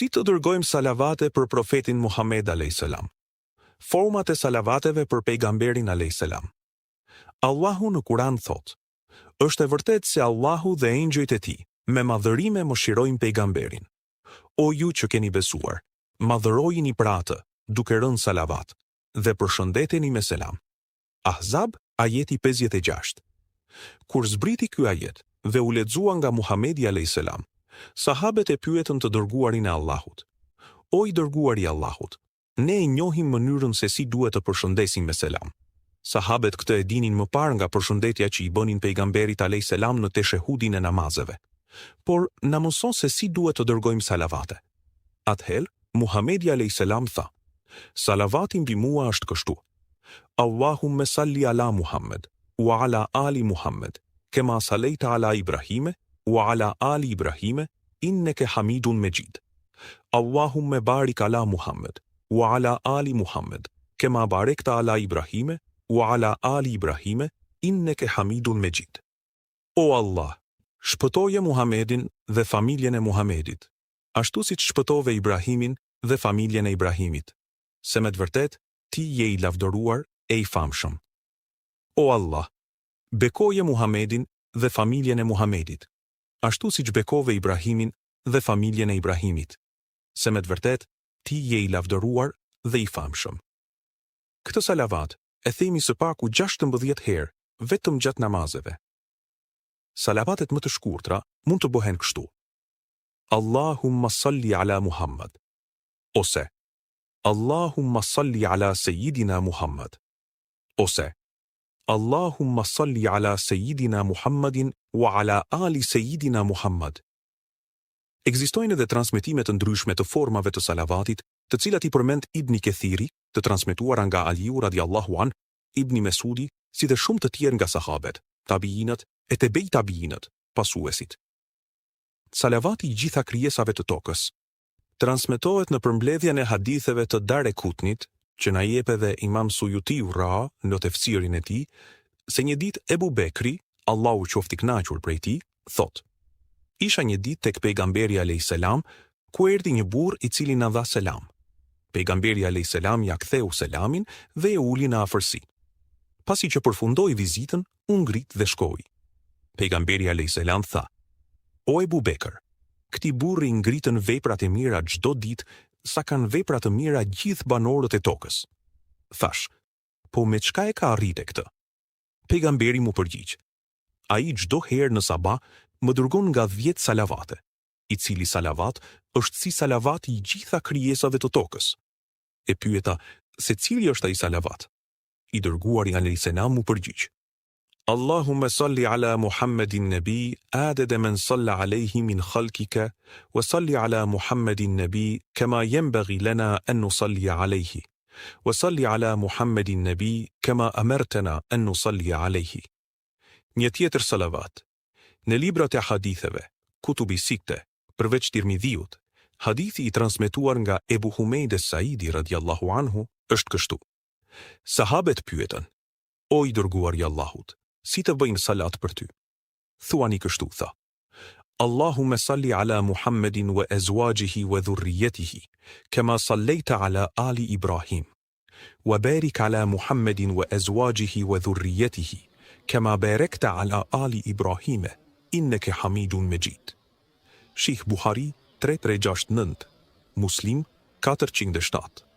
Si të dërgojmë salavate për profetin Muhammed a.s. Format e salavateve për pejgamberin a.s. Allahu në Kur'an thot: "Është e vërtetë se Allahu dhe engjëjt e tij me madhërime mëshirojnë pejgamberin. O ju që keni besuar, madhërojini për atë, duke rënë salavat, dhe përshëndeteni me selam." Ahzab, ajeti 56. Kur zbriti ky ajet dhe u lexua nga Muhamedi a.s., sahabët e pyetën të dërguarin e Allahut: "O i dërguari i Allahut, ne e njohim mënyrën se si duhet të përshëndesim me selam." Sahabët këtë e dinin më parë nga përshëndetja që i bënin pejgamberit a.s. në teshehudin e namazeve. Por na mëson se si duhet të dërgojmë salavate. Atëherë, Muhamedi a.s. tha: "Salavati mbi mua është kështu: Allahumme salli ala Muhammed, wa ala ali Muhammed, kema salejta ala Ibrahime, wa ala ali Ibrahime, inneke hamidun mejid. Allahumme barik ala Muhammed, wa ala ali Muhammed, kema barekta ala Ibrahime, wa ala ali Ibrahime, inneke hamidun mejid." O Allah, shpëtoje Muhamedin dhe familjen e Muhamedit, ashtu si që shpëtove Ibrahimin dhe familjen e Ibrahimit, se me të vërtet, ti je i lavdëruar e i famshëm. O Allah, bekoje Muhamedin dhe familjen e Muhamedit, ashtu si që bekove Ibrahimin dhe familjen e Ibrahimit, se me të vërtet, ti je i lavdëruar dhe i famshëm. Këtë salavat e themi së paku 16 herë, vetëm gjatë namazeve. Salavatet më të shkurtra mund të bëhen kështu: Allahumma salli ala Muhammad, ose Allahumma salli ala Sejidina Muhammad, ose Allahumma salli ala Sejidina Muhammadin wa ala ali Sejidina Muhammad. Ekzistojnë edhe transmetimet të ndryshme të formave të salavatit, të cilat i përmend Ibni Kethiri, të transmetuara nga Aliu radiallahu an, Ibni Mesudi, si dhe shumë të tjerë nga sahabet, tabiinët e tebej tabiinët, pasuesit. Salavati i gjitha krijesave të tokës transmetohet në përmbledhjen e haditheve të Dare Kutnit, që na jep edhe Imam Sujutiu Ra në tefsirin e tij, se një ditë Ebu Bekri, Allahu qoftë i kënaqur prej tij, thot: "Isha një ditë tek pejgamberi alayhis salam, ku erdhi një burr i cili na dha selam. Pejgamberi alayhis salam ja ktheu selamin dhe e uli në afërsi. Pasi që përfundoi vizitën, u ngrit dhe shkoi. Pejgamberi alayhis salam tha: O Ebu Bekër, këtij burri ngritën veprat e mira çdo ditë, sa kanë vepra të mira gjithë banorët e tokës." Thash: "Po me çka e ka arritë këtë?" Pejgamberi mu përgjigj: "Ai çdo herë në sabah më dërgon nga 10 salavate, i cili salavat është si salavati i gjitha krijesave të tokës." E pyeta: "Se cili është ai salavat?" I dërguari alayhis salam mu përgjigj: "Allahumma salli ala Muhammedin nabi adada man salla alayhi min khalqika, wa salli ala Muhammedin nabi kama yanbaghi lana an nusalli alayhi, wa salli ala Muhammedin nabi kama amartana an nusalli alayhi." Një tjetër salavat. Në librat e haditheve, Kutubi Sitte, përveç Tirmidhiut, hadithi i transmetuar nga Ebu Humeid es-Saidi radiallahu anhu është kështu: Sahabet pyetën: "O i dërguari i Allahut, si të bëjnë salat për ty?" Thuani kështu, tha: "Allahumma salli ala Muhammedin wa azwajihi wa dhurriyyatihi, kama sallaita ala ali Ibrahim, wa barik ala Muhammedin wa azwajihi wa dhurriyyatihi, kama barakta ala ali Ibrahim, inneke hamidun mejid." Shih Buhari 3369, Muslim 407.